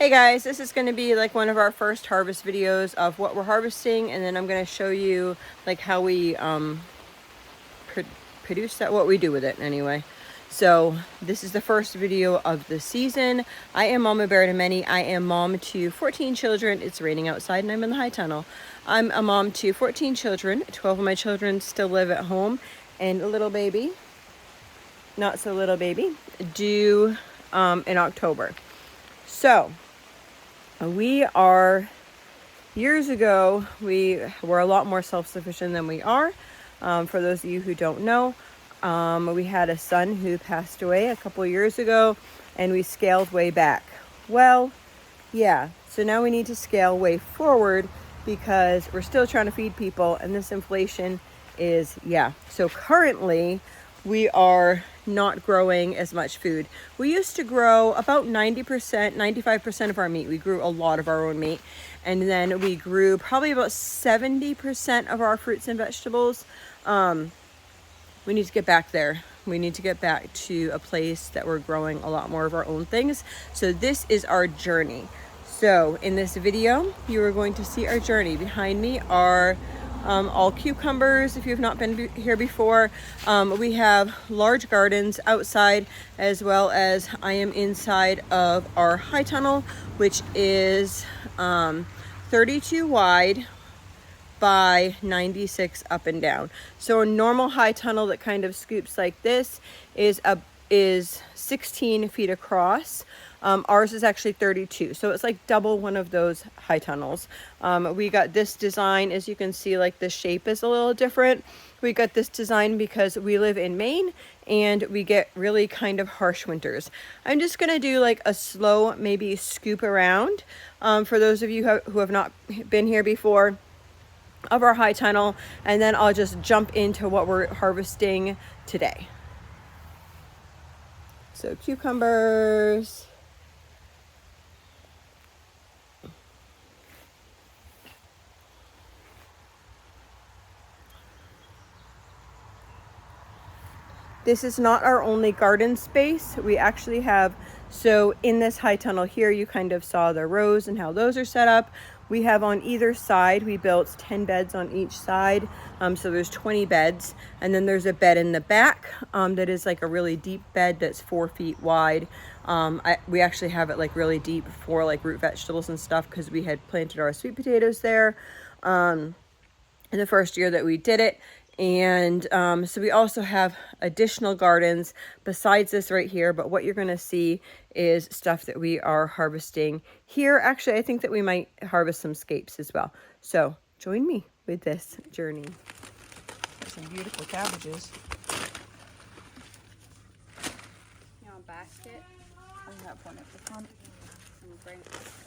Hey guys, this is going to be like one of our first harvest videos of what we're harvesting, and then I'm going to show you like how we produce that, what we do with it anyway. So this is the first video of the season. I am Mama Bear to many. I am mom to 14 children. It's raining outside and I'm in the high tunnel. I'm a mom to 14 children. 12 of my children still live at home, and a little baby, not so little baby, due in October. So years ago, we were a lot more self-sufficient than we are. For those of you who don't know, we had a son who passed away a couple years ago, and we scaled way back. Well, yeah, so now we need to scale way forward because we're still trying to feed people, and this inflation is, yeah. So currently, we are not growing as much food. We used to grow about 90%, 95% of our meat. We grew a lot of our own meat. And then we grew probably about 70% of our fruits and vegetables. We need to get back there. We need to get back to a place that we're growing a lot more of our own things. So this is our journey. So in this video, you are going to see our journey. Behind me are all cucumbers. If you have not been here before, we have large gardens outside, as well as I am inside of our high tunnel, which is 32 wide by 96 up and down. So a normal high tunnel that kind of scoops like this is 16 feet across. Ours is actually 32, so it's like double one of those high tunnels. We got this design, as you can see, like the shape is a little different. We got this design because we live in Maine and we get really kind of harsh winters. I'm just gonna do like a slow, maybe scoop around for those of you who have not been here before of our high tunnel, and then I'll just jump into what we're harvesting today. So cucumbers. This is not our only garden space. We actually have, so in this high tunnel here, you kind of saw the rows and how those are set up. We have on either side, we built 10 beds on each side. So there's 20 beds. And then there's a bed in the back that is like a really deep bed that's 4 feet wide. We actually have it like really deep for like root vegetables and stuff because we had planted our sweet potatoes there in the first year that we did it. And so we also have additional gardens besides this right here, but what you're going to see is stuff that we are harvesting here. Actually, I think that we might harvest some scapes as well. So join me with this journey. There's some beautiful cabbages. You want a basket? I have one at the front. I'm gonna bring it to the front.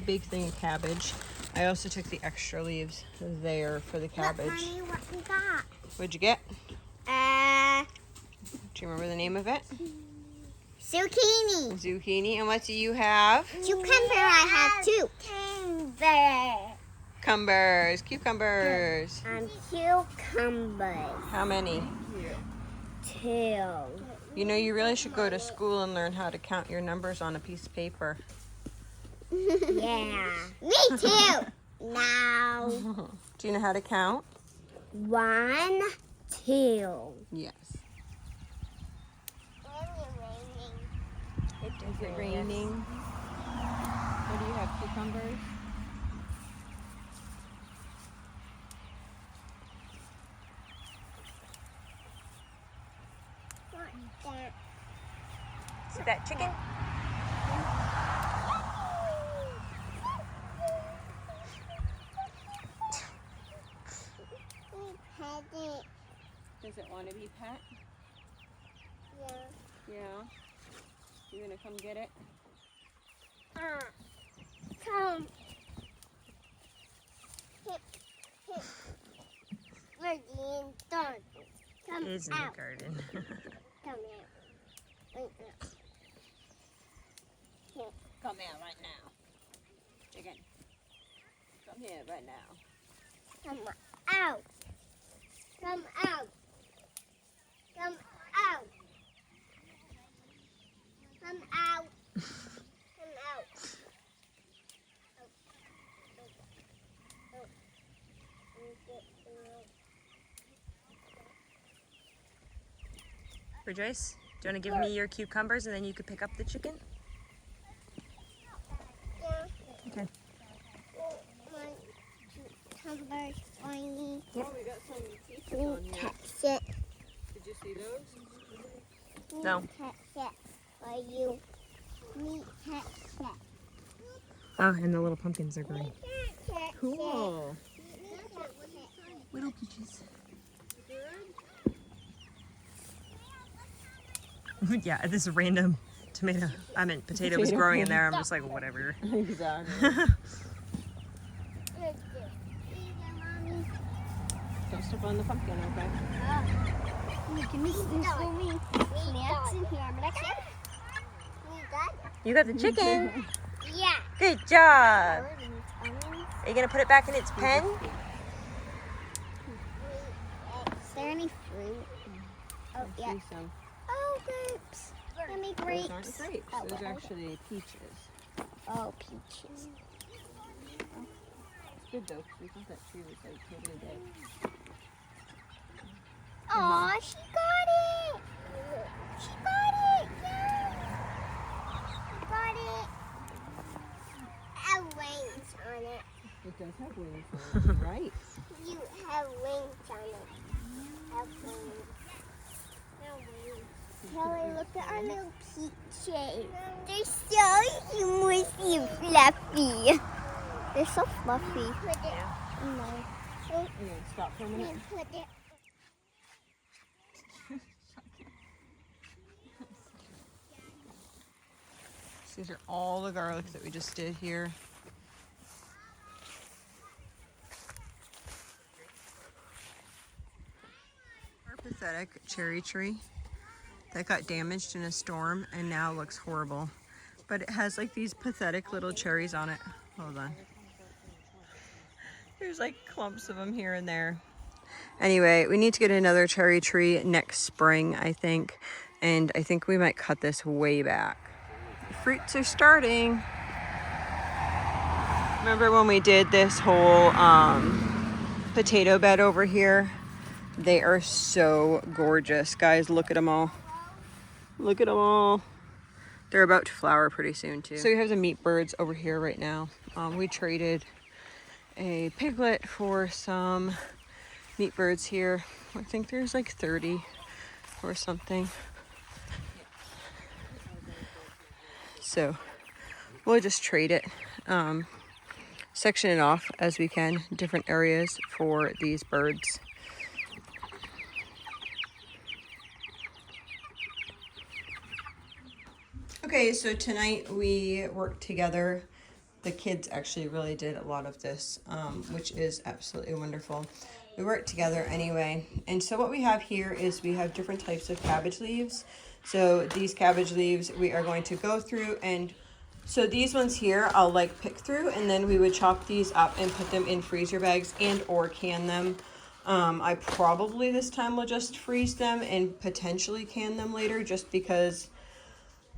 Big thing of cabbage. I also took the extra leaves there for the cabbage. Look, Mommy, what we got? What'd you get? Do you remember the name of it? Zucchini. Zucchini. And what do you have? Cucumber, I have two. Cucumbers. Cucumbers. How many? 2. You know, you really should go to school and learn how to count your numbers on a piece of paper. Yeah. Me too. Now. Do you know how to count? 1, 2. Yes. Is it raining? What do you have, cucumbers? Is that chicken? Does it want to be pet? Yeah. Yeah. You gonna come get it? Come. We're being done. Come Is in out. the garden. Come here. Wait, here. Come here right now. Chicken. Come here right now. Come out. Come out. Rejoice, do you want to give me your cucumbers and then you could pick up the chicken? Yeah. Okay. My cucumbers for me. Oh, we got some peaches Me on here. touch it. Did you see those? Me No. touch it for you. Me touch it. Oh, and the little pumpkins are growing. Touch it. Cool. Me touch it. Little peaches. Yeah, this random potato was growing in there. I'm just like, whatever. Exactly. Good. Mommy. Don't step on the pumpkin, okay? Give me some for me. Snacks in here. I'm gonna get it. You got the chicken. Yeah. Good job. Are you gonna put it back in its pen? Is there any fruit? Oh, yeah. Some. Oh, grapes. Give me grapes. Those aren't grapes. Oh, Those are well. actually peaches. Oh, peaches. It's good though, because we thought that tree was like totally dead. Aw, she got it. She got it. Yay. She got it. Have wings on it. It does have wings on it, right? You have wings on it. Have wings. Have wings. Kelly, look at our little peaches. They're so mushy and fluffy. They're so fluffy. Put it. No. Okay, stop for a minute. Put it. These are all the garlic that we just did here. Our pathetic cherry tree that got damaged in a storm and now looks horrible. But it has like these pathetic little cherries on it. Hold on. There's like clumps of them here and there. Anyway, we need to get another cherry tree next spring, I think. And I think we might cut this way back. The fruits are starting. Remember when we did this whole potato bed over here? They are so gorgeous. Guys, look at them all. Look at them all. They're about to flower pretty soon too. So we have the meat birds over here right now. We traded a piglet for some meat birds here. I think there's like 30 or something. So we'll just trade it, section it off as we can, different areas for these birds. Okay, so tonight we worked together. The kids actually really did a lot of this, which is absolutely wonderful. We worked together anyway. And so what we have here is we have different types of cabbage leaves. So these cabbage leaves we are going to go through, and so these ones here I'll like pick through, and then we would chop these up and put them in freezer bags and or can them. I probably this time will just freeze them and potentially can them later, just because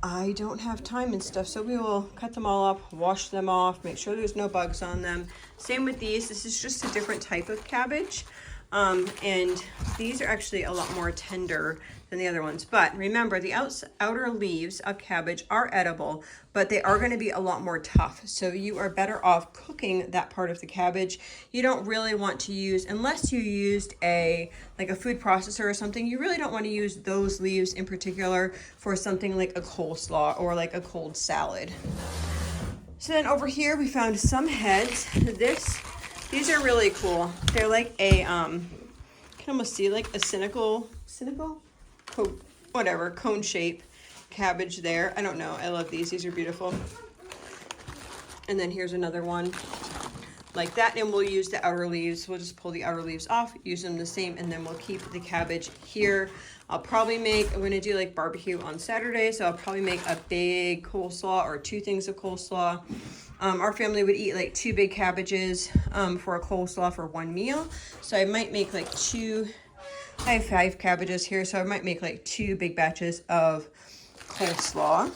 I don't have time and stuff. So we will cut them all up, wash them off, make sure there's no bugs on them. Same with these. This is just a different type of cabbage. And these are actually a lot more tender than the other ones. But remember, the outer leaves of cabbage are edible, but they are going to be a lot more tough. So you are better off cooking that part of the cabbage. You don't really want to use, unless you used like a food processor or something, you really don't want to use those leaves in particular for something like a coleslaw or like a cold salad. So then over here we found some heads. These are really cool. They're like a, can almost see like a cynical, cone shape cabbage there. I don't know. I love these. These are beautiful. And then here's another one like that. And we'll use the outer leaves. We'll just pull the outer leaves off, use them the same, and then we'll keep the cabbage here. I'm going to do like barbecue on Saturday. So I'll probably make a big coleslaw or 2 things of coleslaw. Our family would eat like 2 big cabbages for a coleslaw for 1 meal. So I might make like 2, I have 5 cabbages here, so I might make like 2 big batches of coleslaw.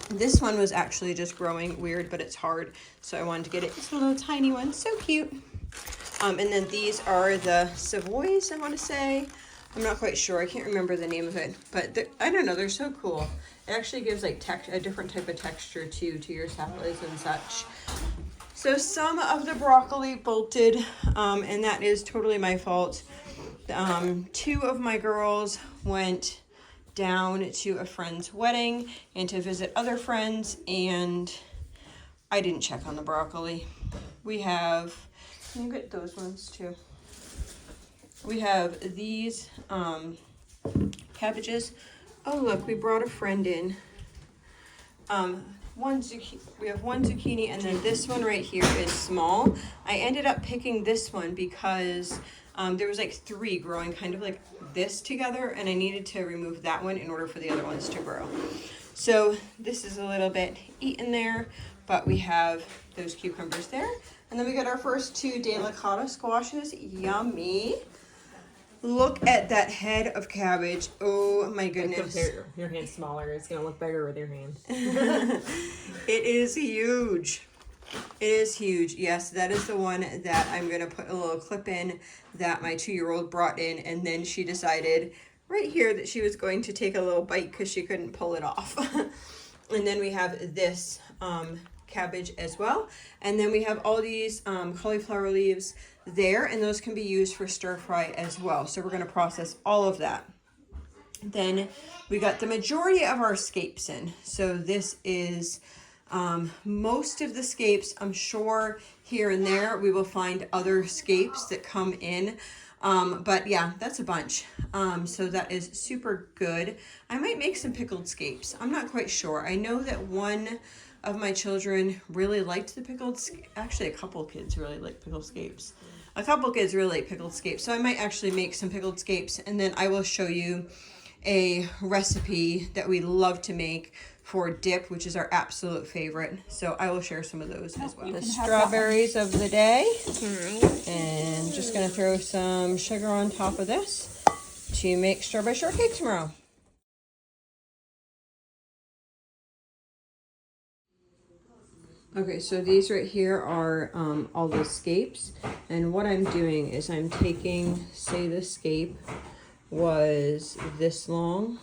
This one was actually just growing weird, but it's hard. So I wanted to get it. It's a little tiny one, so cute. And then these are the Savoys, I want to say. I'm not quite sure. I can't remember the name of it, but I don't know. They're so cool. It actually gives like a different type of texture too to your salads and such. So some of the broccoli bolted, and that is totally my fault. 2 of my girls went down to a friend's wedding and to visit other friends, and I didn't check on the broccoli. We have, can you get those ones too? We have these cabbages. Oh look, we brought a friend in. We have one zucchini, and then this one right here is small. I ended up picking this one because there was like 3 growing kind of like this together, and I needed to remove that one in order for the other ones to grow. So this is a little bit eaten there, but we have those cucumbers there. And then we got our first 2 delicata squashes. Yummy. Look at that head of cabbage. Oh my goodness. Compare your hand's smaller. It's going to look bigger with your hand. It is huge. It is huge. Yes, that is the one that I'm going to put a little clip in that my 2-year-old brought in, and then she decided right here that she was going to take a little bite because she couldn't pull it off. And then we have this cabbage as well. And then we have all these cauliflower leaves there, and those can be used for stir fry as well. So we're going to process all of that. Then we got the majority of our scapes in. So this is most of the scapes. I'm sure here and there we will find other scapes that come in. But yeah, that's a bunch. So that is super good. I might make some pickled scapes. I'm not quite sure. I know that one of my children really liked the pickled, actually a couple kids really like pickled scapes. A couple kids really like pickled scapes. So I might actually make some pickled scapes, and then I will show you a recipe that we love to make for dip, which is our absolute favorite. So I will share some of those as well. The strawberries of the day. And just gonna throw some sugar on top of this to make strawberry shortcake tomorrow. Okay, so these right here are all the scapes, and what I'm doing is I'm taking, say the scape was this long,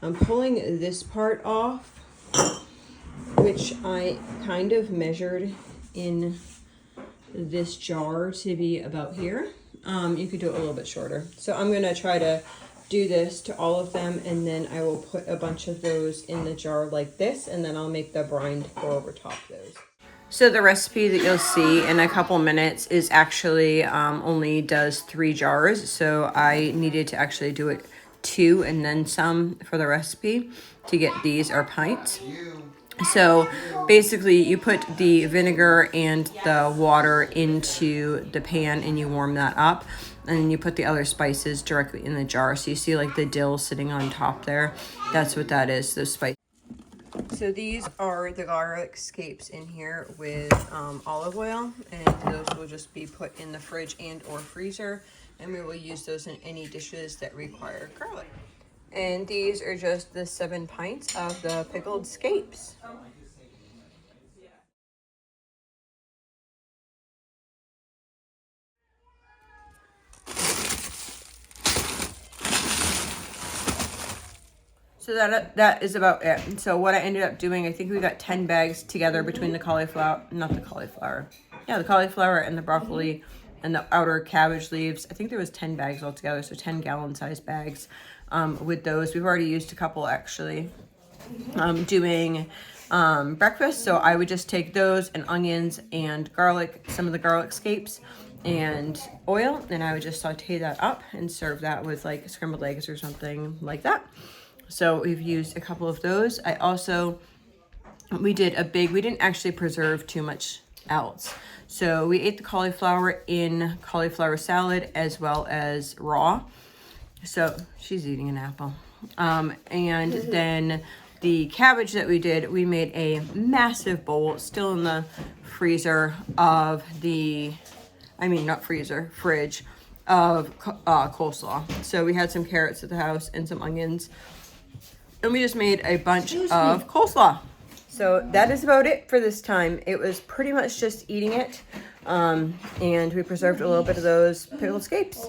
I'm pulling this part off, which I kind of measured in this jar to be about here. You could do it a little bit shorter. So I'm gonna try to do this to all of them, and then I will put a bunch of those in the jar like this, and then I'll make the brine go over top those. So the recipe that you'll see in a couple minutes is actually only does 3 jars. So I needed to actually do it 2 and then some for the recipe to get these are pints. So basically you put the vinegar and the water into the pan and you warm that up, and then you put the other spices directly in the jar. So you see like the dill sitting on top there. That's what that is, those spices. So these are the garlic scapes in here with olive oil, and those will just be put in the fridge and or freezer, and we will use those in any dishes that require garlic. And these are just the 7 pints of the pickled scapes. So that is about it. And so what I ended up doing, I think we got 10 bags together between the cauliflower and the broccoli and the outer cabbage leaves. I think there was 10 bags altogether, so 10 gallon sized bags with those. We've already used a couple actually doing breakfast. So I would just take those and onions and garlic, some of the garlic scapes and oil, and I would just saute that up and serve that with like scrambled eggs or something like that. So we've used a couple of those. We didn't actually preserve too much else. So we ate the cauliflower in cauliflower salad as well as raw. So she's eating an apple. And then the cabbage that we did, we made a massive bowl still in the freezer of fridge of coleslaw. So we had some carrots at the house and some onions. And we just made a bunch of coleslaw. So that is about it for this time. It was pretty much just eating it. And we preserved a little bit of those pickled scapes.